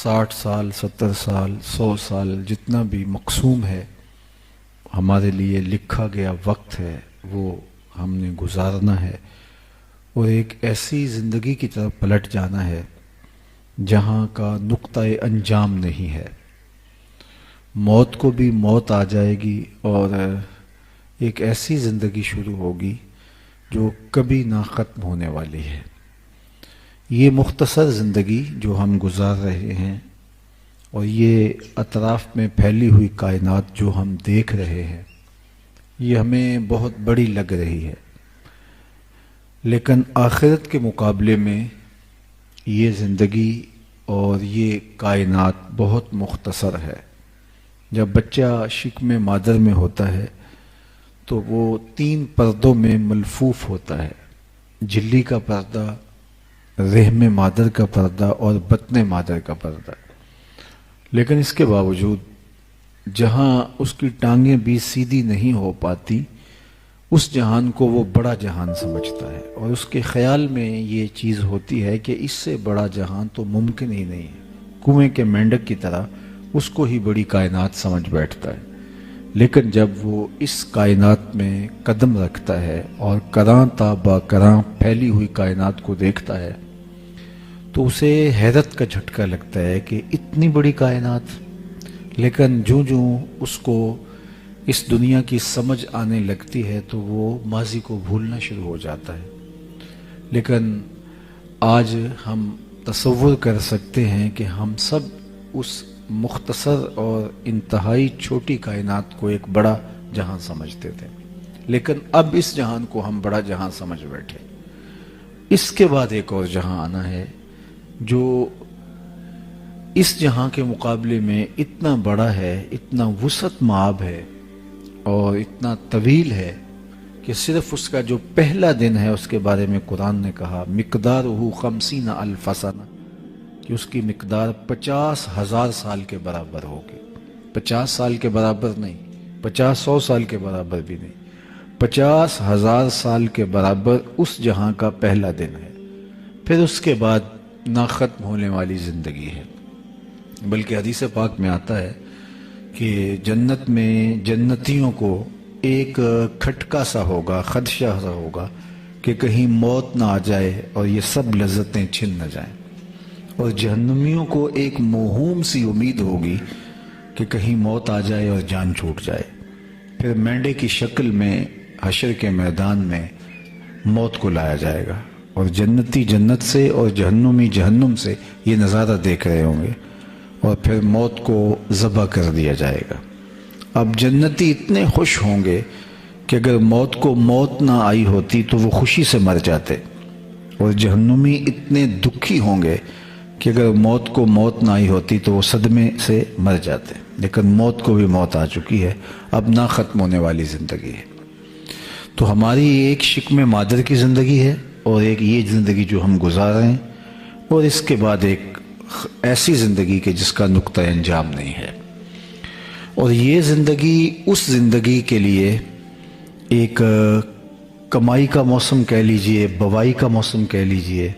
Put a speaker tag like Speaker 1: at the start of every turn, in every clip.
Speaker 1: 60 سال 70 سال 100 سال جتنا بھی مقسوم ہے ہمارے لیے لکھا گیا وقت ہے وہ ہم نے گزارنا ہے، اور ایک ایسی زندگی کی طرف پلٹ جانا ہے جہاں کا نقطۂ انجام نہیں ہے۔ موت کو بھی موت آ جائے گی اور ایک ایسی زندگی شروع ہوگی جو کبھی نہ ختم ہونے والی ہے۔ یہ مختصر زندگی جو ہم گزار رہے ہیں اور یہ اطراف میں پھیلی ہوئی کائنات جو ہم دیکھ رہے ہیں، یہ ہمیں بہت بڑی لگ رہی ہے، لیکن آخرت کے مقابلے میں یہ زندگی اور یہ کائنات بہت مختصر ہے۔ جب بچہ شکم مادر میں ہوتا ہے تو وہ 3 پردوں میں ملفوف ہوتا ہے، جھلی کا پردہ، رحم مادر کا پردہ اور بطن مادر کا پردہ۔ لیکن اس کے باوجود جہاں اس کی ٹانگیں بھی سیدھی نہیں ہو پاتی، اس جہان کو وہ بڑا جہان سمجھتا ہے، اور اس کے خیال میں یہ چیز ہوتی ہے کہ اس سے بڑا جہان تو ممکن ہی نہیں ہے۔ کنویں کے مینڈک کی طرح اس کو ہی بڑی کائنات سمجھ بیٹھتا ہے، لیکن جب وہ اس کائنات میں قدم رکھتا ہے اور کراں تا با کراں پھیلی ہوئی کائنات کو دیکھتا ہے تو اسے حیرت کا جھٹکا لگتا ہے کہ اتنی بڑی کائنات۔ لیکن جوں جوں اس کو اس دنیا کی سمجھ آنے لگتی ہے تو وہ ماضی کو بھولنا شروع ہو جاتا ہے۔ لیکن آج ہم تصور کر سکتے ہیں کہ ہم سب اس مختصر اور انتہائی چھوٹی کائنات کو ایک بڑا جہاں سمجھتے تھے، لیکن اب اس جہان کو ہم بڑا جہاں سمجھ بیٹھے۔ اس کے بعد ایک اور جہاں آنا ہے جو اس جہاں کے مقابلے میں اتنا بڑا ہے، اتنا وسعت مآب ہے اور اتنا طویل ہے کہ صرف اس کا جو پہلا دن ہے اس کے بارے میں قرآن نے کہا مقدارہ 50,000 سنہ، کہ اس کی مقدار 50,000 سال کے برابر ہوگی۔ 50 سال کے برابر نہیں، 50-100 سال کے برابر بھی نہیں، 50,000 سال کے برابر اس جہاں کا پہلا دن ہے۔ پھر اس کے بعد نہ ختم ہونے والی زندگی ہے، بلکہ حدیث پاک میں آتا ہے کہ جنت میں جنتیوں کو ایک کھٹکا سا ہوگا، خدشہ سا ہوگا کہ کہیں موت نہ آ جائے اور یہ سب لذتیں چھن نہ جائیں، اور جہنمیوں کو ایک موہوم سی امید ہوگی کہ کہیں موت آ جائے اور جان چھوٹ جائے۔ پھر مینڈے کی شکل میں حشر کے میدان میں موت کو لایا جائے گا، اور جنتی جنت سے اور جہنمی جہنم سے یہ نظارہ دیکھ رہے ہوں گے، اور پھر موت کو ذبح کر دیا جائے گا۔ اب جنتی اتنے خوش ہوں گے کہ اگر موت کو موت نہ آئی ہوتی تو وہ خوشی سے مر جاتے، اور جہنمی اتنے دکھی ہوں گے کہ اگر موت کو موت نہ آئی ہوتی تو وہ صدمے سے مر جاتے۔ لیکن موت کو بھی موت آ چکی ہے، اب نہ ختم ہونے والی زندگی ہے۔ تو ہماری ایک شکم مادر کی زندگی ہے اور ایک یہ زندگی جو ہم گزار رہے ہیں، اور اس کے بعد ایک ایسی زندگی کہ جس کا نقطہ انجام نہیں ہے۔ اور یہ زندگی اس زندگی کے لیے ایک کمائی کا موسم کہہ لیجئے، بوائی کا موسم کہہ لیجئے،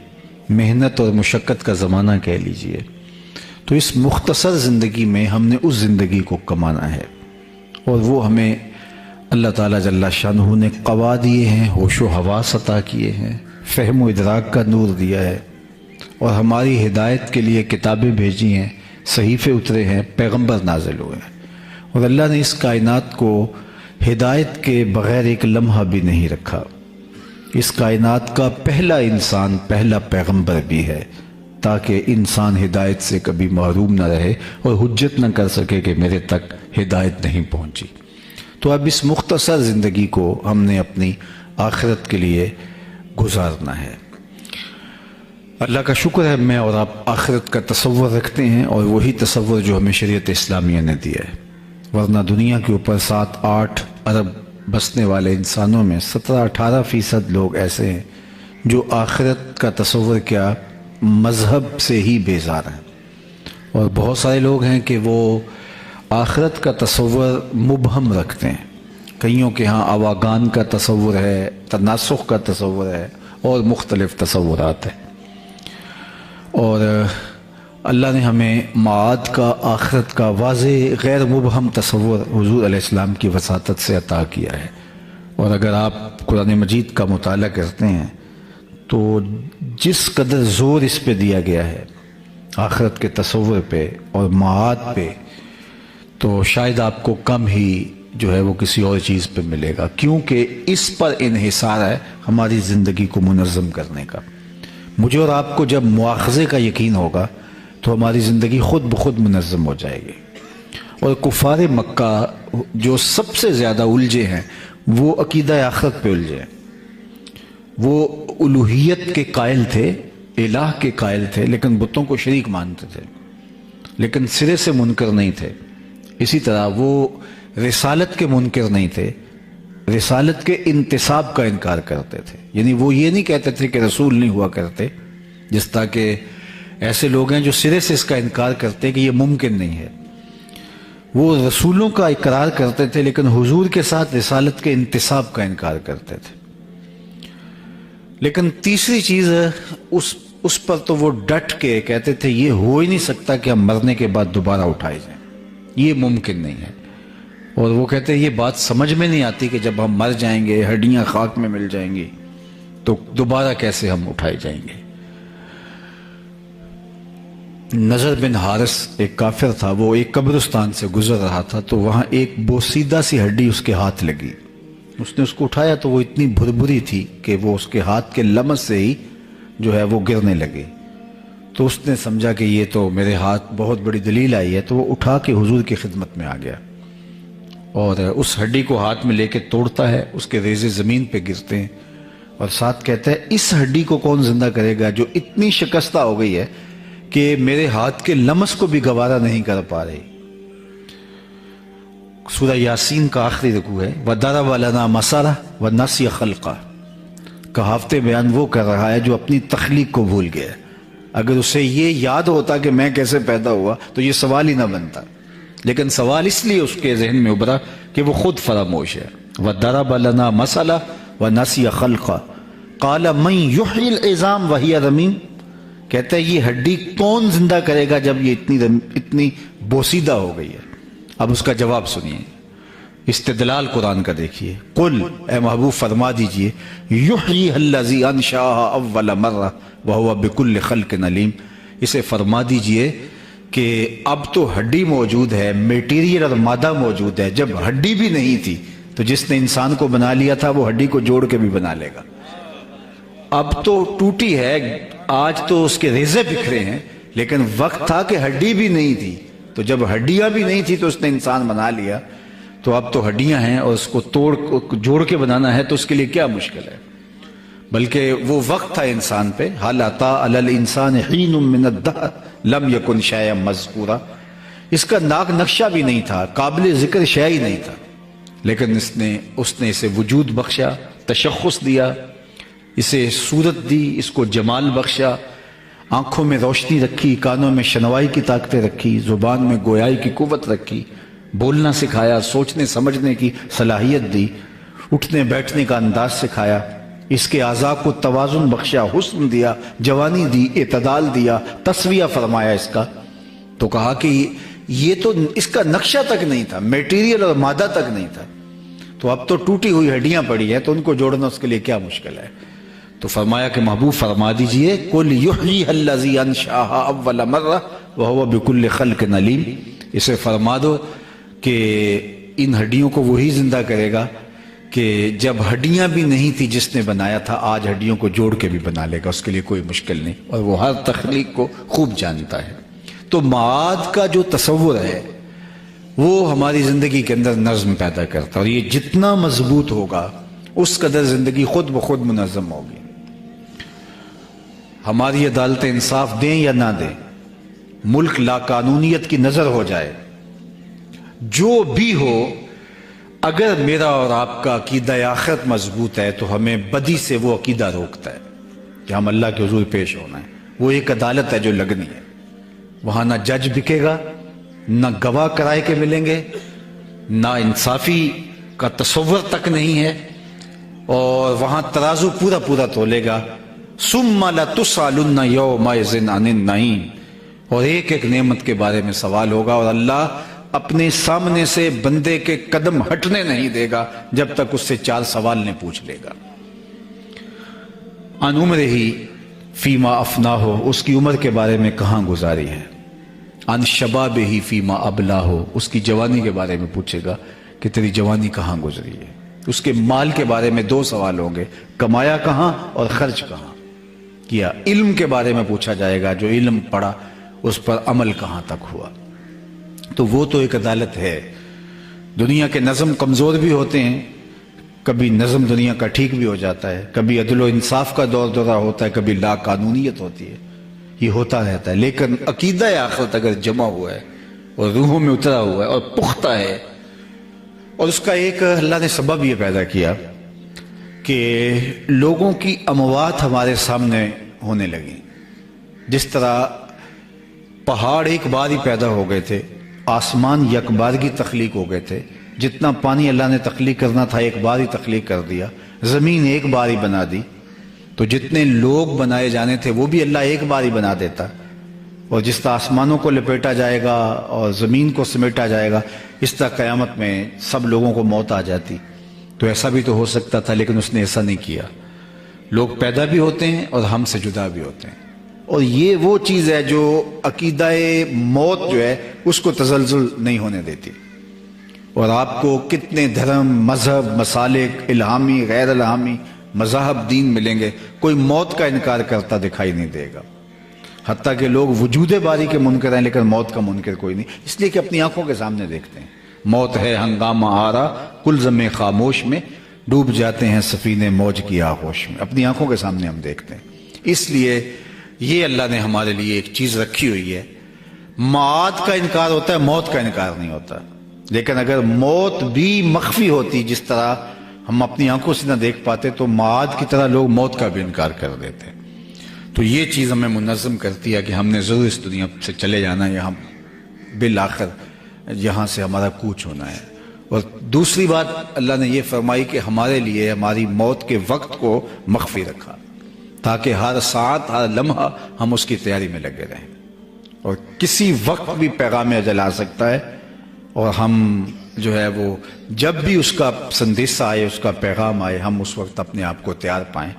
Speaker 1: محنت اور مشقت کا زمانہ کہہ لیجئے۔ تو اس مختصر زندگی میں ہم نے اس زندگی کو کمانا ہے، اور وہ ہمیں اللہ تعالیٰ جل شانہ نے قوا دیے ہیں، ہوش و حواس عطا کیے ہیں، فہم و ادراک کا نور دیا ہے، اور ہماری ہدایت کے لیے کتابیں بھیجی ہیں، صحیفے اترے ہیں، پیغمبر نازل ہوئے ہیں، اور اللہ نے اس کائنات کو ہدایت کے بغیر ایک لمحہ بھی نہیں رکھا۔ اس کائنات کا پہلا انسان پہلا پیغمبر بھی ہے، تاکہ انسان ہدایت سے کبھی محروم نہ رہے اور حجت نہ کر سکے کہ میرے تک ہدایت نہیں پہنچی۔ تو اب اس مختصر زندگی کو ہم نے اپنی آخرت کے لیے گزارنا ہے۔ اللہ کا شکر ہے میں اور آپ آخرت کا تصور رکھتے ہیں، اور وہی تصور جو ہمیں شریعت اسلامیہ نے دیا ہے، ورنہ دنیا کے اوپر 7-8 ارب بسنے والے انسانوں میں 17-18% لوگ ایسے ہیں جو آخرت کا تصور کیا مذہب سے ہی بیزار ہیں، اور بہت سارے لوگ ہیں کہ وہ آخرت کا تصور مبہم رکھتے ہیں۔ کئیوں کے ہاں اواگان کا تصور ہے، تناسخ کا تصور ہے، اور مختلف تصورات ہیں۔ اور اللہ نے ہمیں معاد کا، آخرت کا واضح غیر مبہم تصور حضور علیہ السلام کی وساطت سے عطا کیا ہے، اور اگر آپ قرآن مجید کا مطالعہ کرتے ہیں تو جس قدر زور اس پہ دیا گیا ہے آخرت کے تصور پہ اور معاد پہ، تو شاید آپ کو کم ہی جو ہے وہ کسی اور چیز پہ ملے گا، کیونکہ اس پر انحصار ہے ہماری زندگی کو منظم کرنے کا۔ مجھے اور آپ کو جب مواخذے کا یقین ہوگا تو ہماری زندگی خود بخود منظم ہو جائے گی۔ اور کفار مکہ جو سب سے زیادہ الجھے ہیں وہ عقیدہ آخرت پہ الجھے ہیں۔ وہ الوہیت کے قائل تھے، الہ کے قائل تھے، لیکن بتوں کو شریک مانتے تھے، لیکن سرے سے منکر نہیں تھے۔ اسی طرح وہ رسالت کے منکر نہیں تھے، رسالت کے انتصاب کا انکار کرتے تھے۔ یعنی وہ یہ نہیں کہتے تھے کہ رسول نہیں ہوا کرتے، جس طرح کہ ایسے لوگ ہیں جو سرے سے اس کا انکار کرتے کہ یہ ممکن نہیں ہے۔ وہ رسولوں کا اقرار کرتے تھے لیکن حضور کے ساتھ رسالت کے انتصاب کا انکار کرتے تھے۔ لیکن تیسری چیز اس پر تو وہ ڈٹ کے کہتے تھے یہ ہو ہی نہیں سکتا کہ ہم مرنے کے بعد دوبارہ اٹھائے جائیں، یہ ممکن نہیں ہے۔ اور وہ کہتے ہیں یہ بات سمجھ میں نہیں آتی کہ جب ہم مر جائیں گے، ہڈیاں خاک میں مل جائیں گی، تو دوبارہ کیسے ہم اٹھائے جائیں گے۔ نضر بن حارث ایک کافر تھا، وہ ایک قبرستان سے گزر رہا تھا تو وہاں ایک بوسیدہ سی ہڈی اس کے ہاتھ لگی۔ اس نے اس کو اٹھایا تو وہ اتنی بھربھری تھی کہ وہ اس کے ہاتھ کے لمس سے ہی جو ہے وہ گرنے لگی۔ تو اس نے سمجھا کہ یہ تو میرے ہاتھ بہت بڑی دلیل آئی ہے، تو وہ اٹھا کے حضور کی خدمت میں آ گیا اور اس ہڈی کو ہاتھ میں لے کے توڑتا ہے، اس کے ریزے زمین پہ گرتے ہیں، اور ساتھ کہتا ہے اس ہڈی کو کون زندہ کرے گا جو اتنی شکستہ ہو گئی ہے کہ میرے ہاتھ کے لمس کو بھی گوارا نہیں کر پا رہی۔ سورہ یاسین کا آخری رکوع ہے، وَضَرَبَ لَنَا مَثَلًا وَنَسِیَ خَلْقَهُ۔ کہاوت بیان وہ کر رہا ہے جو اپنی تخلیق کو بھول گیا ہے۔ اگر اسے یہ یاد ہوتا کہ میں کیسے پیدا ہوا تو یہ سوال ہی نہ بنتا، لیکن سوال اس لیے اس کے ذہن میں ابھرا کہ وہ خود فراموش ہے۔ وَضَرَبَ لَنَا مَثَلًا وَنَسِیَ خَلْقَهُ قَالَ مَن يُحْيِي الْعِظَامَ وَهِيَ رَمِيمٌ۔ کہتا ہے یہ ہڈی کون زندہ کرے گا جب یہ اتنی بوسیدہ ہو گئی ہے۔ اب اس کا جواب سنیے، استدلال قرآن کا دیکھیے۔ قل، اے محبوب فرما دیجئے، یحییھا الذی انشأھا اول مرہ وہو بکل خلق علیم۔ اسے فرما دیجئے کہ اب تو ہڈی موجود ہے، میٹیریل اور مادہ موجود ہے، جب ہڈی بھی نہیں تھی تو جس نے انسان کو بنا لیا تھا وہ ہڈی کو جوڑ کے بھی بنا لے گا۔ اب تو ٹوٹی ہے، آج تو اس کے ریزے بکھرے ہیں، لیکن وقت تھا کہ ہڈی بھی نہیں تھی، تو جب ہڈیاں بھی نہیں تھی تو اس نے انسان بنا لیا، تو اب تو ہڈیاں ہیں اور اس کو جوڑ کے بنانا ہے تو اس کے لیے کیا مشکل ہے۔ بلکہ وہ وقت تھا انسان پہ، هل أتى على الإنسان حين من الدهر لم يكن شيئا مذكورا۔ اس کا ناک نقشہ بھی نہیں تھا، قابل ذکر شے ہی نہیں تھا، لیکن اس نے اسے وجود بخشا، تشخص دیا، اسے صورت دی، اس کو جمال بخشا، آنکھوں میں روشنی رکھی، کانوں میں شنوائی کی طاقتیں رکھی، زبان میں گویائی کی قوت رکھی، بولنا سکھایا، سوچنے سمجھنے کی صلاحیت دی، اٹھنے بیٹھنے کا انداز سکھایا، اس کے اعضاء کو توازن بخشا، حسن دیا، جوانی دی، اعتدال دیا، تسویہ فرمایا اس کا۔ تو کہا کہ یہ تو اس کا نقشہ تک نہیں تھا، میٹیریل اور مادہ تک نہیں تھا، تو اب تو ٹوٹی ہوئی ہڈیاں پڑی ہیں تو ان کو جوڑنا اس کے لیے کیا مشکل ہے۔ تو فرمایا کہ محبوب فرما دیجئے، قل یحییھا الذی انشأھا اول مرہ وہو بکل خلق علیم۔ اسے فرما دو کہ ان ہڈیوں کو وہی زندہ کرے گا کہ جب ہڈیاں بھی نہیں تھی جس نے بنایا تھا، آج ہڈیوں کو جوڑ کے بھی بنا لے گا، اس کے لیے کوئی مشکل نہیں، اور وہ ہر تخلیق کو خوب جانتا ہے۔ تو معاد کا جو تصور ہے وہ ہماری زندگی کے اندر نظم پیدا کرتا ہے، اور یہ جتنا مضبوط ہوگا اس قدر زندگی خود بخود منظم ہوگی۔ ہماری عدالتیں انصاف دیں یا نہ دیں، ملک لا قانونیت کی نظر ہو جائے، جو بھی ہو، اگر میرا اور آپ کا عقیدہ آخرت مضبوط ہے تو ہمیں بدی سے وہ عقیدہ روکتا ہے کہ ہم اللہ کے حضور پیش ہونا ہے۔ وہ ایک عدالت ہے جو لگنی ہے، وہاں نہ جج بکے گا، نہ گواہ کرائے کے ملیں گے، نہ انصافی کا تصور تک نہیں ہے، اور وہاں ترازو پورا پورا تولے گا۔ ثم لتسألن یومئذ عن النعیم۔ اور ایک ایک نعمت کے بارے میں سوال ہوگا، اور اللہ اپنے سامنے سے بندے کے قدم ہٹنے نہیں دے گا جب تک اس سے 4 سوال نہیں پوچھ لے گا۔ عن عمرہ فیما افناہ، اس کی عمر کے بارے میں کہاں گزاری ہے۔ عن شبابہ فیما ابلاہ، اس کی جوانی کے بارے میں پوچھے گا کہ تیری جوانی کہاں گزری ہے۔ اس کے مال کے بارے میں 2 سوال ہوں گے، کمایا کہاں اور خرچ کہاں کیا۔ علم کے بارے میں پوچھا جائے گا، جو علم پڑھا اس پر عمل کہاں تک ہوا۔ تو وہ تو ایک عدالت ہے۔ دنیا کے نظم کمزور بھی ہوتے ہیں، کبھی نظم دنیا کا ٹھیک بھی ہو جاتا ہے، کبھی عدل و انصاف کا دور دورہ ہوتا ہے، کبھی لا قانونیت ہوتی ہے، یہ ہوتا رہتا ہے۔ لیکن عقیدہ آخرت اگر جمع ہوا ہے اور روحوں میں اترا ہوا ہے اور پختہ ہے، اور اس کا ایک اللہ نے سبب یہ پیدا کیا کہ لوگوں کی اموات ہمارے سامنے ہونے لگی۔ جس طرح پہاڑ ایک بار ہی پیدا ہو گئے تھے، آسمان یک بار کی تخلیق ہو گئے تھے، جتنا پانی اللہ نے تخلیق کرنا تھا ایک بار ہی تخلیق کر دیا، زمین ایک بار ہی بنا دی، تو جتنے لوگ بنائے جانے تھے وہ بھی اللہ ایک بار ہی بنا دیتا۔ اور جس طرح آسمانوں کو لپیٹا جائے گا اور زمین کو سمیٹا جائے گا، اس طرح قیامت میں سب لوگوں کو موت آ جاتی۔ تو ایسا بھی تو ہو سکتا تھا، لیکن اس نے ایسا نہیں کیا۔ لوگ پیدا بھی ہوتے ہیں اور ہم سے جدا بھی ہوتے ہیں، اور یہ وہ چیز ہے جو عقیدہ موت جو ہے اس کو تزلزل نہیں ہونے دیتی۔ اور آپ کو کتنے دھرم، مذہب، مسالک، الہامی، غیر الہامی مذاہب، دین ملیں گے، کوئی موت کا انکار کرتا دکھائی نہیں دے گا۔ حتیٰ کہ لوگ وجود باری کے منکر ہیں لیکن موت کا منکر کوئی نہیں، اس لیے کہ اپنی آنکھوں کے سامنے دیکھتے ہیں۔ موت ہے ہنگامہ آرا کلزم خاموش میں، ڈوب جاتے ہیں سفینے موج کی آغوش میں، اپنی آنکھوں کے سامنے ہم دیکھتے ہیں۔ اس لیے یہ اللہ نے ہمارے لیے ایک چیز رکھی ہوئی ہے، معاد کا انکار ہوتا ہے، موت کا انکار نہیں ہوتا۔ لیکن اگر موت بھی مخفی ہوتی، جس طرح ہم اپنی آنکھوں سے نہ دیکھ پاتے، تو معاد کی طرح لوگ موت کا بھی انکار کر دیتے۔ تو یہ چیز ہمیں منظم کرتی ہے کہ ہم نے ضرور اس دنیا سے چلے جانا ہے، یہاں بالآخر یہاں سے ہمارا کوچ ہونا ہے۔ اور دوسری بات اللہ نے یہ فرمائی کہ ہمارے لیے ہماری موت کے وقت کو مخفی رکھا، تاکہ ہر ساعت، ہر لمحہ ہم اس کی تیاری میں لگے رہیں، اور کسی وقت بھی پیغام اجل آ سکتا ہے، اور ہم جو ہے وہ جب بھی اس کا سندیسہ آئے، اس کا پیغام آئے، ہم اس وقت اپنے آپ کو تیار پائیں،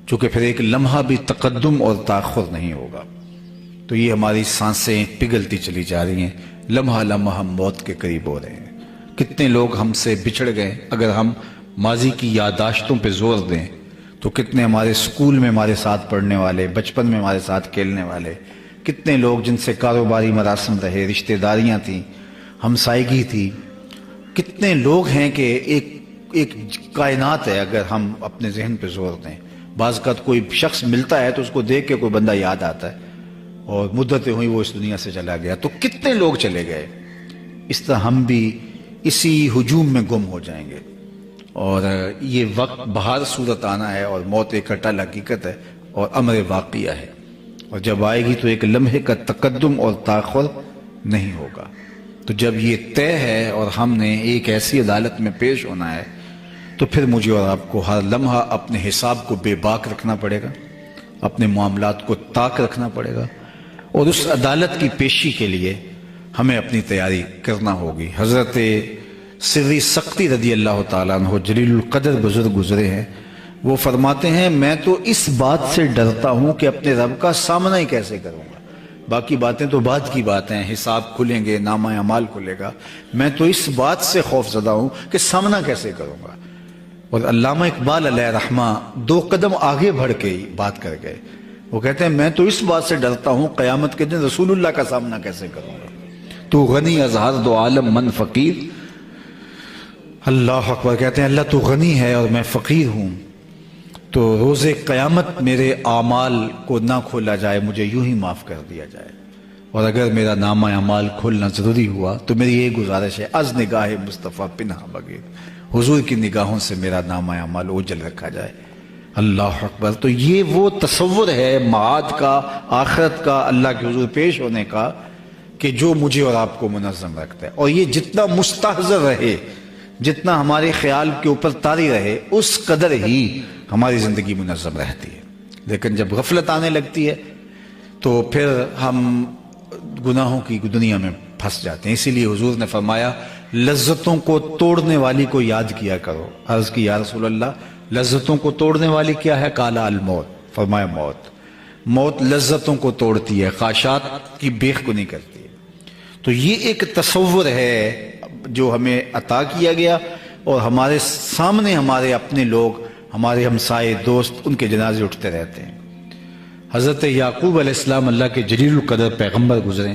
Speaker 1: چونکہ پھر ایک لمحہ بھی تقدم اور تاخر نہیں ہوگا۔ تو یہ ہماری سانسیں پگھلتی چلی جا رہی ہیں، لمحہ لمحہ ہم موت کے قریب ہو رہے ہیں۔ کتنے لوگ ہم سے بچھڑ گئے، اگر ہم ماضی کی یادداشتوں پہ زور دیں تو کتنے ہمارے اسکول میں ہمارے ساتھ پڑھنے والے، بچپن میں ہمارے ساتھ کھیلنے والے، کتنے لوگ جن سے کاروباری مراسم رہے، رشتہ داریاں تھیں، ہمسائیگی تھی، کتنے لوگ ہیں کہ ایک کائنات ہے اگر ہم اپنے ذہن پہ زور دیں۔ بعض اوقات کوئی شخص ملتا ہے تو اس کو دیکھ کے کوئی بندہ یاد آتا ہے، اور مدتیں ہوئی وہ اس دنیا سے چلا گیا، تو کتنے لوگ چلے گئے۔ اس طرح ہم بھی اسی ہجوم میں گم ہو جائیں گے، اور یہ وقت بہر صورت آنا ہے، اور موت ایک اٹل حقیقت ہے اور امر واقعہ ہے، اور جب آئے گی تو ایک لمحے کا تقدم اور تاخر نہیں ہوگا۔ تو جب یہ طے ہے اور ہم نے ایک ایسی عدالت میں پیش ہونا ہے، تو پھر مجھے اور آپ کو ہر لمحہ اپنے حساب کو بے باک رکھنا پڑے گا، اپنے معاملات کو تاک رکھنا پڑے گا، اور اس عدالت کی پیشی کے لیے ہمیں اپنی تیاری کرنا ہوگی۔ حضرت سری سختی رضی اللہ تعالیٰ عنہ جلیل القدر بزرگ گزرے ہیں، وہ فرماتے ہیں میں تو اس بات سے ڈرتا ہوں کہ اپنے رب کا سامنا ہی کیسے کروں گا، باقی باتیں تو بعد کی باتیں ہیں، حساب کھلیں گے، نامہ اعمال کھلے گا، میں تو اس بات سے خوف زدہ ہوں کہ سامنا کیسے کروں گا۔ اور علامہ اقبال علیہ رحمہ 2 قدم آگے بڑھ کے بات کر گئے، وہ کہتے ہیں میں تو اس بات سے ڈرتا ہوں قیامت کے دن رسول اللہ کا سامنا کیسے کروں گا۔ تو غنی از ہر دو عالم من فقیر، اللہ اکبر، کہتے ہیں اللہ تو غنی ہے اور میں فقیر ہوں، تو روز قیامت میرے اعمال کو نہ کھولا جائے، مجھے یوں ہی معاف کر دیا جائے، اور اگر میرا نامہ اعمال کھولنا ضروری ہوا تو میری یہ گزارش ہے از نگاہ مصطفیٰ پنہا بغیر، حضور کی نگاہوں سے میرا نامہ اعمال اوجھل رکھا جائے۔ اللہ اکبر۔ تو یہ وہ تصور ہے معاد کا، آخرت کا، اللہ کے حضور پیش ہونے کا، کہ جو مجھے اور آپ کو منظم رکھتا ہے، اور یہ جتنا مستحضر رہے، جتنا ہمارے خیال کے اوپر طاری رہے، اس قدر ہی ہماری زندگی منظم رہتی ہے۔ لیکن جب غفلت آنے لگتی ہے تو پھر ہم گناہوں کی دنیا میں پھنس جاتے ہیں. اسی لیے حضور نے فرمایا لذتوں کو توڑنے والی کو یاد کیا کرو. عرض کی یا رسول اللہ لذتوں کو توڑنے والی کیا ہے؟ قال الموت. فرمایا موت. موت لذتوں کو توڑتی ہے، خواہشات کی بیخ کو نہیں کرتی ہے. تو یہ ایک تصور ہے جو ہمیں عطا کیا گیا، اور ہمارے سامنے ہمارے اپنے لوگ، ہمارے ہمسائے دوست، ان کے جنازے اٹھتے رہتے ہیں. حضرت یعقوب علیہ السلام اللہ کے جلیل القدر پیغمبر گزرے.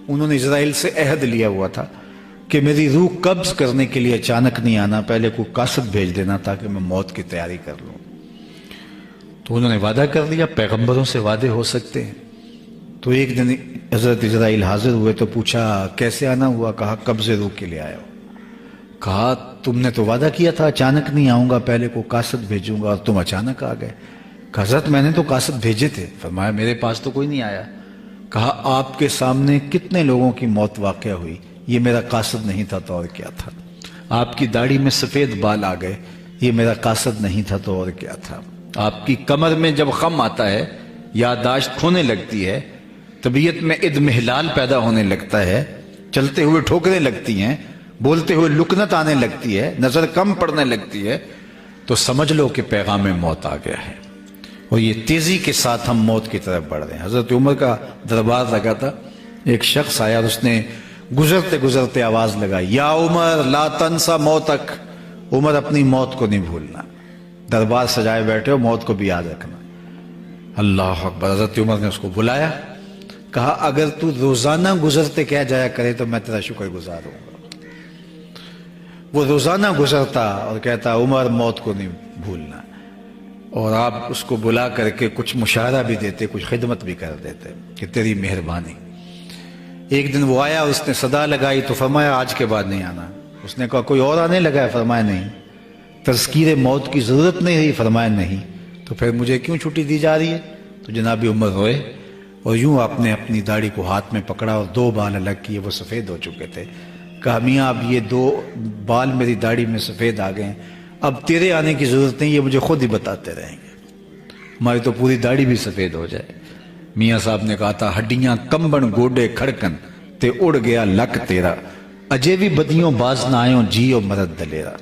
Speaker 1: انہوں نے اسرائیل سے عہد لیا ہوا تھا کہ میری روح قبض کرنے کے لیے اچانک نہیں آنا، پہلے کوئی قاصد بھیج دینا تاکہ میں موت کی تیاری کر لوں. تو انہوں نے وعدہ کر لیا. پیغمبروں سے وعدے ہو سکتے ہیں. تو ایک دن حضرت اسرائیل حاضر ہوئے تو پوچھا کیسے آنا ہوا؟ کہا قبض روح کے لیے آیا ہو. کہا تم نے تو وعدہ کیا تھا اچانک نہیں آؤں گا، پہلے کوئی قاصد بھیجوں گا، اور تم اچانک آ گئے. کہا حضرت میں نے تو قاصد بھیجے تھے. فرمایا میرے پاس تو کوئی نہیں آیا. کہا آپ کے سامنے کتنے لوگوں کی موت واقع ہوئی، یہ میرا قاصد نہیں تھا تو اور کیا تھا. آپ کی داڑھی میں سفید بال آ گئے، یہ میرا قاصد نہیں تھا تو اور کیا تھا. آپ کی کمر میں جب خم آتا ہے، یادداشت کھونے لگتی ہے، طبیعت میں اضمحلال پیدا ہونے لگتا ہے، چلتے ہوئے ٹھوکریں لگتی ہیں، بولتے ہوئے لکنت آنے لگتی ہے، نظر کم پڑنے لگتی ہے، تو سمجھ لو کہ پیغام موت آ گیا ہے. اور یہ تیزی کے ساتھ ہم موت کی طرف بڑھ رہے ہیں. حضرت عمر کا دربار لگا تھا. ایک شخص آیا اور اس نے گزرتے گزرتے آواز لگائی یا عمر لا تنسا موتک. عمر اپنی موت کو نہیں بھولنا. دربار سجائے بیٹھے ہو، موت کو بھی یاد رکھنا. اللہ اکبر. حضرت عمر نے اس کو بلایا. کہا اگر تو روزانہ گزرتے کہہ جایا کرے تو میں تیرا شکر گزار ہوں گا. وہ روزانہ گزرتا اور کہتا عمر موت کو نہیں بھولنا. اور آپ اس کو بلا کر کے کچھ مشاہرہ بھی دیتے، کچھ خدمت بھی کر دیتے کہ تیری مہربانی. ایک دن وہ آیا، اس نے صدا لگائی تو فرمایا آج کے بعد نہیں آنا. اس نے کہا کوئی اور آنے لگا ہے؟ فرمایا نہیں. تذکیر موت کی ضرورت نہیں رہی؟ فرمایا نہیں. تو پھر مجھے کیوں چھٹی دی جا رہی ہے؟ تو جناب عمر روئے اور یوں آپ نے اپنی داڑھی کو ہاتھ میں پکڑا اور 2 بال الگ کیے، وہ سفید ہو چکے تھے. کہا میاں اب یہ 2 بال میری داڑھی میں سفید آ گئے ہیں، اب تیرے آنے کی ضرورت نہیں، یہ مجھے خود ہی بتاتے رہیں گے، ہماری تو پوری داڑھی بھی سفید ہو جائے. میاں صاحب نے کہا تھا ہڈیاں کمبن گوڈے کھڑکن تے اڑ گیا لک تیرا، اجے بھی بدیوں باز نہ آئیں جیو مرد دلیرا.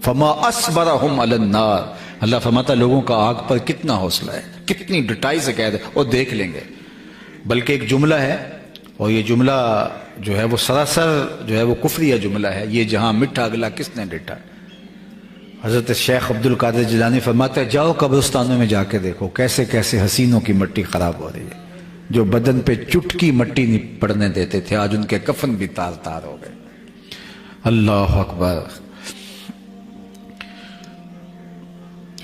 Speaker 1: فما اصبرہم علی النار. اللہ فرماتا لوگوں کا آگ پر کتنا حوصلہ ہے، کتنی ڈٹائی سے کہہ دے اور دیکھ لیں گے. بلکہ ایک جملہ ہے، اور یہ جملہ جو ہے وہ سراسر جو ہے وہ کفریہ جملہ ہے، یہ جہاں مٹھا اگلا کس نے ڈٹا. حضرت شیخ عبد القادر جیلانی فرماتے ہیں جاؤ قبرستانوں میں جا کے دیکھو کیسے کیسے حسینوں کی مٹی خراب ہو رہی ہے. جو بدن پہ چٹکی مٹی نہیں پڑنے دیتے تھے، آج ان کے کفن بھی تار تار ہو گئے. اللہ اکبر.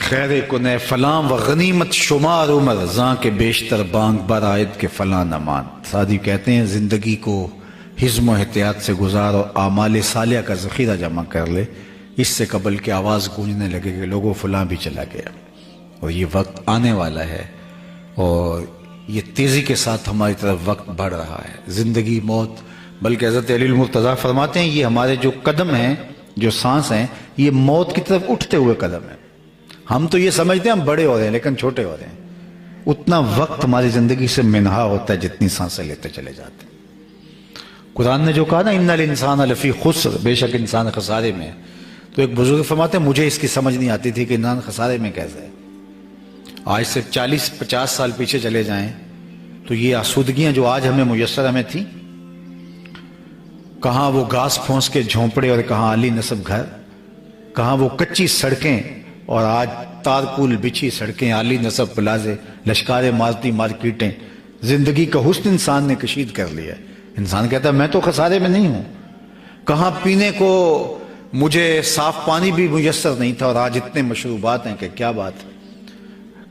Speaker 1: خیر کنے فلاں و غنیمت شمار عمر زاں کے بیشتر بانگ برآید کے فلاں نمان. سعدی کہتے ہیں زندگی کو حزم و احتیاط سے گزار اور اعمال صالحہ کا ذخیرہ جمع کر لے، اس سے قبل کہ آواز گونجنے لگے کہ لوگوں فلاں بھی چلا گیا. اور یہ وقت آنے والا ہے اور یہ تیزی کے ساتھ ہماری طرف وقت بڑھ رہا ہے. زندگی موت، بلکہ حضرت علی المرتضیٰ فرماتے ہیں یہ ہمارے جو قدم ہیں، جو سانس ہیں، یہ موت کی طرف اٹھتے ہوئے قدم ہیں. ہم تو یہ سمجھتے ہیں ہم بڑے ہو رہے ہیں لیکن چھوٹے ہو رہے ہیں. اتنا وقت ہماری زندگی سے منہا ہوتا ہے جتنی سانسیں لیتے چلے جاتے ہیں. قرآن نے جو کہا نا ان الانسان لفی خسر، بے شک انسان خسارے میں ہے. تو ایک بزرگ فرماتے ہیں مجھے اس کی سمجھ نہیں آتی تھی کہ انسان خسارے میں کیسے ہے. آج سے 40-50 سال پیچھے چلے جائیں تو یہ آسودگیاں جو آج ہمیں میسر ہمیں تھیں، کہاں وہ گھاس پھونس کے جھونپڑے اور کہاں عالی نصب گھر، کہاں وہ کچی سڑکیں اور آج تارپول بچھی سڑکیں، عالی نصب پلازے، لشکار مارتی مارکیٹیں. زندگی کا حسن انسان نے کشید کر لیا. انسان کہتا ہے میں تو خسارے میں نہیں ہوں. کہاں پینے کو مجھے صاف پانی بھی میسر نہیں تھا اور آج اتنے مشروبات ہیں کہ کیا بات.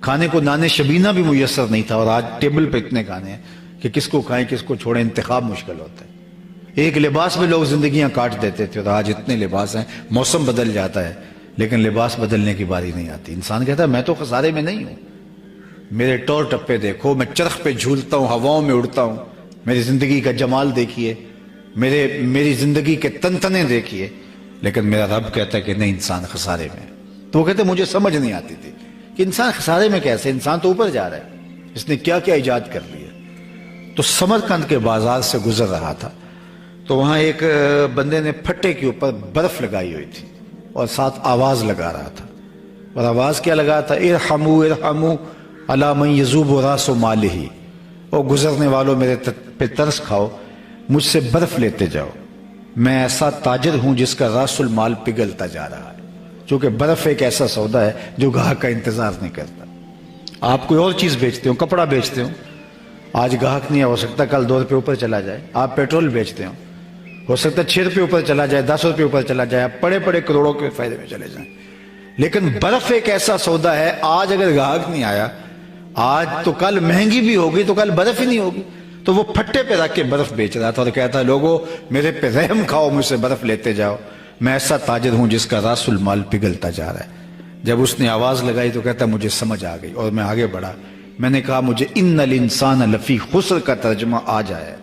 Speaker 1: کھانے کو نان شبینہ بھی میسر نہیں تھا اور آج ٹیبل پہ اتنے کھانے ہیں کہ کس کو کھائیں کس کو چھوڑیں، انتخاب مشکل ہوتا ہے. ایک لباس میں لوگ زندگیاں کاٹ دیتے تھے اور آج اتنے لباس ہیں. موسم بدل جاتا ہے لیکن لباس بدلنے کی باری نہیں آتی. انسان کہتا ہے میں تو خسارے میں نہیں ہوں. میرے ٹور ٹپے دیکھو، میں چرخ پہ جھولتا ہوں، ہواؤں میں اڑتا ہوں. میری زندگی کا جمال دیکھیے، میری زندگی کے تنتنے دیکھیے. لیکن میرا رب کہتا ہے کہ نہیں انسان خسارے میں. تو وہ کہتے ہیں مجھے سمجھ نہیں آتی تھی کہ انسان خسارے میں کیسے، انسان تو اوپر جا رہا ہے، اس نے کیا کیا ایجاد کر لیا. تو سمرقند کے بازار سے گزر رہا تھا، تو وہاں ایک بندے نے پھٹے کے اوپر برف لگائی ہوئی تھی اور ساتھ آواز لگا رہا تھا، اور آواز کیا لگا تھا؟ ارحموا ارحموا علی من یذوب راس مالہ، او گزرنے والوں میرے پہ ترس کھاؤ، مجھ سے برف لیتے جاؤ، میں ایسا تاجر ہوں جس کا راس المال پگھلتا جا رہا ہے، چونکہ برف ایک ایسا سودا ہے جو گاہک کا انتظار نہیں کرتا۔ آپ کوئی اور چیز بیچتے ہو، کپڑا بیچتے ہو، آج گاہک نہیں ہو سکتا کل 2 روپے اوپر چلا جائے، آپ پیٹرول بیچتے ہو سکتا ہے 6 روپے اوپر چلا جائے، 10 روپے اوپر چلا جائے، آپ بڑے بڑے کروڑوں کے فائدے میں چلے جائیں، لیکن برف ایک ایسا سودا ہے، آج اگر گاہک نہیں آیا، آج تو کل مہنگی بھی ہوگی تو کل برف ہی نہیں ہوگی۔ تو وہ پھٹے پہ رکھ کے برف بیچ رہا تھا اور کہتا ہے لوگوں میرے پہ رحم کھاؤ، مجھ سے برف لیتے جاؤ، میں ایسا تاجر ہوں جس کا راس المال پگھلتا جا رہا ہے۔ جب اس نے آواز لگائی تو کہتا مجھے سمجھ آ گئی، اور میں آگے بڑھا، میں نے کہا مجھے ان الانسان لفی خسر کا ترجمہ آج آیا ہے،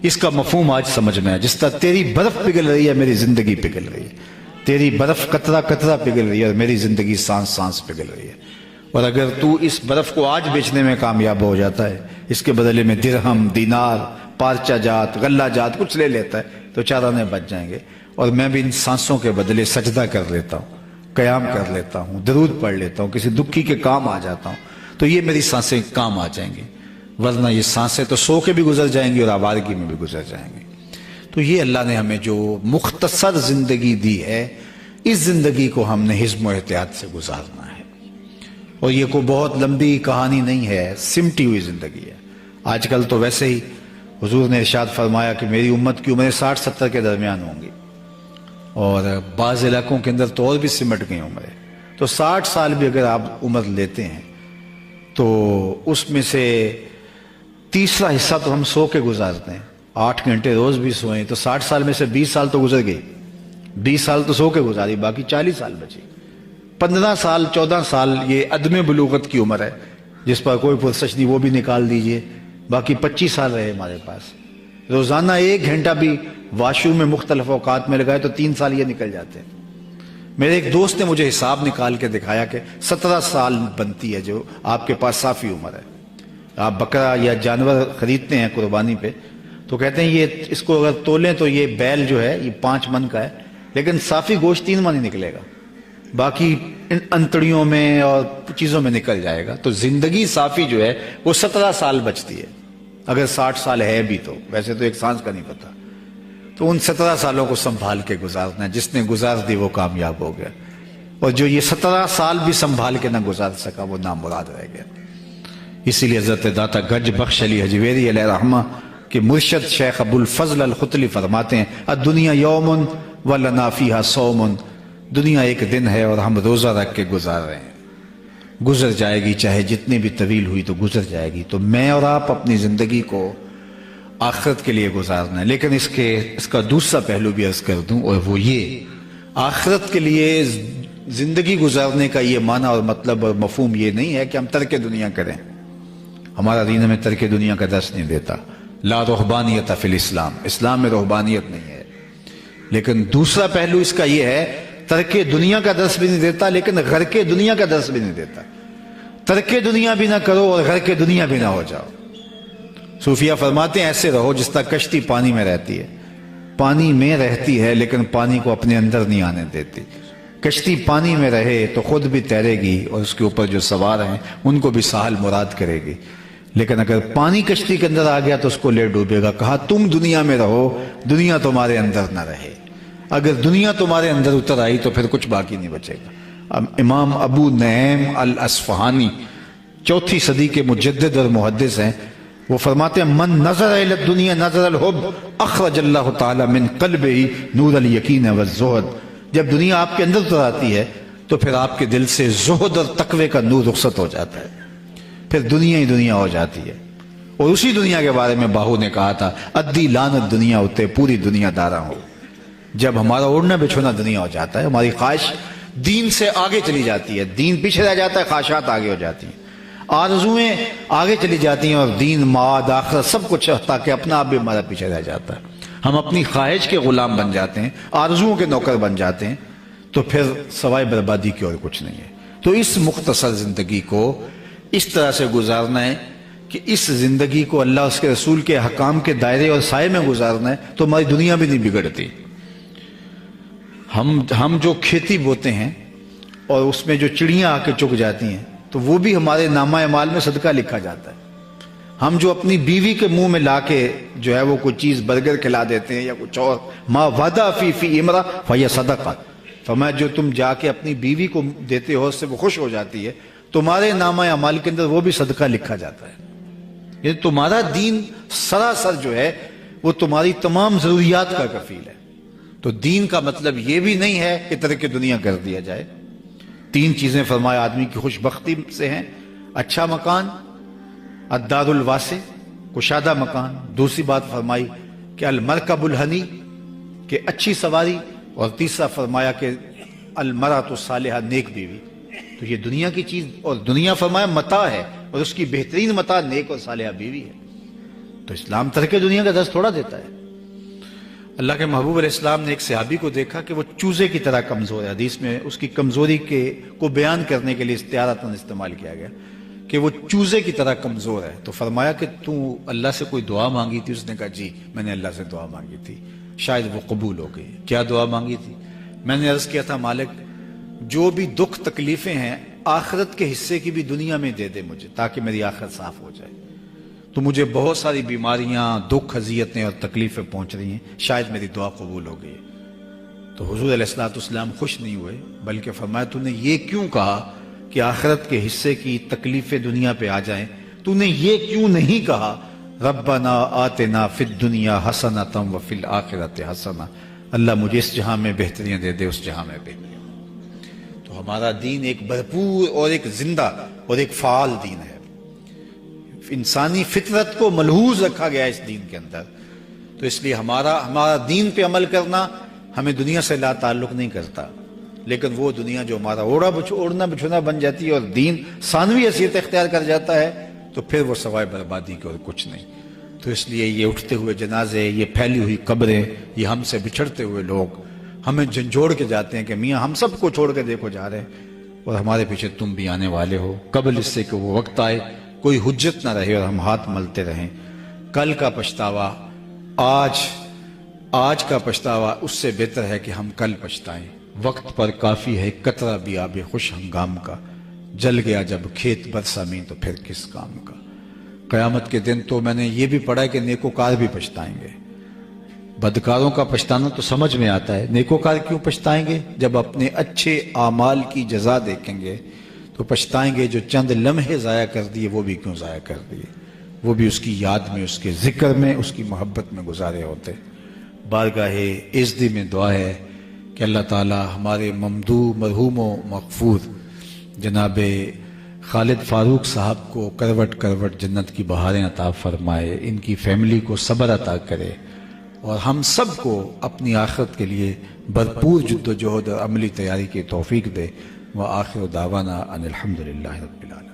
Speaker 1: اس کا مفہوم آج سمجھ میں آیا۔ جس طرح تیری برف پگھل رہی ہے میری زندگی پگھل رہی ہے، تیری برف قطرہ قطرہ پگھل رہی ہے اور میری زندگی سانس سانس پگھل رہی ہے، اور اگر تو اس برف کو آج بیچنے میں کامیاب ہو جاتا ہے، اس کے بدلے میں درہم، دینار، پارچہ جات، غلہ جات کچھ لے لیتا ہے تو 4 آنے بچ جائیں گے، اور میں بھی ان سانسوں کے بدلے سجدہ کر لیتا ہوں، قیام کر لیتا ہوں، درود پڑھ لیتا ہوں، کسی دکھی کے کام آ جاتا ہوں، تو یہ میری سانسیں کام آ جائیں گی، ورنہ یہ سانسیں تو سو کے بھی گزر جائیں گی اور آوارگی میں بھی گزر جائیں گی۔ تو یہ اللہ نے ہمیں جو مختصر زندگی دی ہے، اس زندگی کو ہم نے حزم و احتیاط سے گزارنا ہے، اور یہ کوئی بہت لمبی کہانی نہیں ہے، سمٹی ہوئی زندگی ہے۔ آج کل تو ویسے ہی حضور نے ارشاد فرمایا کہ میری امت کی عمریں 60-70 کے درمیان ہوں گی، اور بعض علاقوں کے اندر تو اور بھی سمٹ گئی عمریں، تو 60 سال بھی اگر آپ عمر لیتے ہیں تو اس میں سے تیسرا حصہ تو ہم سو کے گزارتے ہیں، 8 گھنٹے روز بھی سوئیں تو 60 سال میں سے 20 سال تو گزر گئی، 20 سال تو سو کے گزاری، باقی 40 سال بچی۔ 15 سال 14 سال یہ عدم بلوغت کی عمر ہے جس پر کوئی پرسش نہیں، وہ بھی نکال دیجئے، باقی 25 سال رہے ہمارے پاس۔ روزانہ 1 گھنٹہ بھی واش روم میں مختلف اوقات میں لگائے تو 3 سال یہ نکل جاتے ہیں۔ میرے ایک دوست نے مجھے حساب نکال کے دکھایا کہ 17 سال بنتی ہے جو آپ کے پاس صافی عمر ہے۔ آپ بکرا یا جانور خریدتے ہیں قربانی پہ تو کہتے ہیں یہ اس کو اگر تولیں تو یہ بیل جو ہے یہ 5 من کا ہے، لیکن صافی گوشت 3 من ہی نکلے گا، باقی انتڑیوں میں اور چیزوں میں نکل جائے گا۔ تو زندگی صافی جو ہے وہ 17 سال بچتی ہے، اگر 60 سال ہے بھی تو، ویسے تو ایک سانس کا نہیں پتا۔ تو ان 17 سالوں کو سنبھال کے گزارنا ہے، جس نے گزار دی وہ کامیاب ہو گیا، اور جو یہ 17 سال بھی سنبھال کے نہ گزار سکا وہ نامراد رہ گیا۔ اسی لیے حضرت داتا گنج بخش علی حجویری علیہ رحمہ کہ مرشد شیخ ابو الفضل الختلی فرماتے ہیں الدنیا یوم ولنا فیہا صوم، دنیا ایک دن ہے اور ہم روزہ رکھ کے گزار رہے ہیں، گزر جائے گی، چاہے جتنی بھی طویل ہوئی تو گزر جائے گی۔ تو میں اور آپ اپنی زندگی کو آخرت کے لیے گزارنا ہے، لیکن اس کا دوسرا پہلو بھی عرض کر دوں، اور وہ یہ آخرت کے لیے زندگی گزارنے کا یہ معنی اور مطلب اور مفہوم یہ نہیں ہے کہ ہم ترک دنیا کریں، ہمارا دین ہمیں ترک دنیا کا درس نہیں دیتا، لا رہبانیت فی الاسلام، اسلام میں رہبانیت نہیں ہے، لیکن دوسرا پہلو اس کا یہ ہے ترک دنیا کا درس بھی نہیں دیتا، لیکن غر کے دنیا کا درس بھی نہیں دیتا۔ ترک دنیا بھی نہ کرو اور غر کے دنیا بھی نہ ہو جاؤ۔ صوفیہ فرماتے ہیں ایسے رہو جس طرح کشتی پانی میں رہتی ہے، پانی میں رہتی ہے لیکن پانی کو اپنے اندر نہیں آنے دیتی۔ کشتی پانی میں رہے تو خود بھی تیرے گی اور اس کے اوپر جو سوار ہیں ان کو بھی ساحل مراد کرے گی، لیکن اگر پانی کشتی کے اندر آ گیا تو اس کو لے ڈوبے گا۔ کہا تم دنیا میں رہو، دنیا تمہارے اندر نہ رہے، اگر دنیا تمہارے اندر اتر آئی تو پھر کچھ باقی نہیں بچے گا۔ امام ابو نعیم الاصفہانی 4 صدی کے مجدد اور محدث ہیں، وہ فرماتے ہیں من نظر الی الدنیا نظر الحب اخرج اللہ تعالی من قلبہ نور الیقین والزہد، جب دنیا آپ کے اندر اتر آتی ہے تو پھر آپ کے دل سے زہد اور تقوی کا نور رخصت ہو جاتا ہے، پھر دنیا ہی دنیا ہو جاتی ہے۔ اور اسی دنیا کے بارے میں باہو نے کہا تھا ادی لعنت دنیا ہوتے پوری دنیا دارا ہو، جب ہمارا اوڑھنا بچھونا دنیا ہو جاتا ہے، ہماری خواہش دین سے آگے چلی جاتی ہے، دین پیچھے رہ جاتا ہے، خواہشات آگے ہو جاتی ہیں، آرزویں آگے چلی جاتی ہیں، اور دین معاد آخرت سب کچھ تاکہ اپنا آپ بھی ہمارا پیچھے رہ جاتا ہے، ہم اپنی خواہش کے غلام بن جاتے ہیں، آرزوؤں کے نوکر بن جاتے ہیں، تو پھر سوائے بربادی کی اور کچھ نہیں ہے۔ تو اس مختصر زندگی کو اس طرح سے گزارنا ہے کہ اس زندگی کو اللہ اس کے رسول کے حکام کے دائرے اور سائے میں گزارنا ہے تو ہماری دنیا بھی نہیں بگڑتی. ہم جو کھیتی بوتے ہیں اور اس میں جو چڑیاں آ کے چگ جاتی ہیں تو وہ بھی ہمارے نامہ اعمال میں صدقہ لکھا جاتا ہے. ہم جو اپنی بیوی کے منہ میں لا کے جو ہے وہ کوئی چیز برگر کھلا دیتے ہیں یا کچھ اور، ما وعدہ فی امرا فہی صدقہ، فرمایا جو تم جا کے اپنی بیوی کو دیتے ہو اس سے وہ خوش ہو جاتی ہے، تمہارے نامہ اعمال کے اندر وہ بھی صدقہ لکھا جاتا ہے. یہ تمہارا دین سراسر جو ہے وہ تمہاری تمام ضروریات کا کفیل ہے. تو دین کا مطلب یہ بھی نہیں ہے کہ ترک دنیا کر دیا جائے. 3 چیزیں فرمایا آدمی کی خوش بختی سے ہیں: اچھا مکان، الدار الواسع، کشادہ مکان. دوسری بات فرمائی کہ المرکب الحنی، کہ اچھی سواری. اور تیسرا فرمایا کہ المرأۃ الصالحہ، نیک بیوی. تو یہ دنیا کی چیز، اور دنیا فرمایا متاع ہے اور اس کی بہترین متاع نیک اور صالحہ بیوی ہے. تو اسلام ترک دنیا کا درس تھوڑا دیتا ہے. اللہ کے محبوب علیہ السلام نے ایک صحابی کو دیکھا کہ وہ چوزے کی طرح کمزور ہے. حدیث میں اس کی کمزوری کو بیان کرنے کے لیے استعارتاً استعمال کیا گیا کہ وہ چوزے کی طرح کمزور ہے. تو فرمایا کہ تو اللہ سے کوئی دعا مانگی تھی؟ اس نے کہا جی میں نے اللہ سے دعا مانگی تھی، شاید وہ قبول ہو گئی. کیا دعا مانگی تھی؟ میں نے عرض کیا تھا مالک جو بھی دکھ تکلیفیں ہیں آخرت کے حصے کی بھی دنیا میں دے دے مجھے تاکہ میری آخرت صاف ہو جائے. تو مجھے بہت ساری بیماریاں، دکھ، اذیتیں اور تکلیفیں پہنچ رہی ہیں، شاید میری دعا قبول ہو گئی. تو حضور علیہ السلام خوش نہیں ہوئے بلکہ فرمایا تو نے یہ کیوں کہا کہ آخرت کے حصے کی تکلیفیں دنیا پہ آ جائیں؟ تو نے یہ کیوں نہیں کہا ربنا آتنا فی الدنیا حسنۃ وفی الآخرۃ حسنہ، اللہ مجھے اس جہاں میں بہتریاں دے دے، اس جہاں میں بہتریاں. تو ہمارا دین ایک بھرپور اور ایک زندہ اور ایک فعال دین ہے. انسانی فطرت کو ملحوظ رکھا گیا ہے اس دین کے اندر. تو اس لیے ہمارا دین پہ عمل کرنا ہمیں دنیا سے لا تعلق نہیں کرتا، لیکن وہ دنیا جو ہمارا اوڑھنا بچھونا بن جاتی ہے اور دین ثانوی حیثیت اختیار کر جاتا ہے تو پھر وہ سوائے بربادی کے اور کچھ نہیں. تو اس لیے یہ اٹھتے ہوئے جنازے، یہ پھیلی ہوئی قبریں، یہ ہم سے بچھڑتے ہوئے لوگ ہمیں جھنجھوڑ کے جاتے ہیں کہ میاں ہم سب کو چھوڑ کے دیکھو جا رہے ہیں اور ہمارے پیچھے تم بھی آنے والے ہو، قبل اس سے کہ وہ وقت آئے کوئی حجت نہ رہے اور ہم ہاتھ ملتے رہیں. کل کا پچھتاوا آج کا پچھتاوا اس سے بہتر ہے کہ ہم کل پچھتائیں. وقت پر کافی ہے قطرہ بھی آب خوش ہنگام کا، جل گیا جب کھیت برسا میں تو پھر کس کام کا. قیامت کے دن تو میں نے یہ بھی پڑھا ہے کہ نیکوکار بھی پچھتائیں گے. بدکاروں کا پچھتانا تو سمجھ میں آتا ہے، نیکوکار کیوں پچھتائیں گے؟ جب اپنے اچھے اعمال کی جزا دیکھیں گے تو پچھتائیں گے جو چند لمحے ضائع کر دیے وہ بھی کیوں ضائع کر دیے، وہ بھی اس کی یاد میں، اس کے ذکر میں، اس کی محبت میں گزارے ہوتے. بارگاہ عزت میں دعا ہے کہ اللہ تعالی ہمارے ممدوح مرحوم و مغفور جناب خالد فاروق صاحب کو کروٹ کروٹ جنت کی بہاریں عطا فرمائے، ان کی فیملی کو صبر عطا کرے اور ہم سب کو اپنی آخرت کے لیے بھرپور جد و جہد اور عملی تیاری کی توفیق دے. وآخر دعوانا ان الحمد للہ رب العالمین.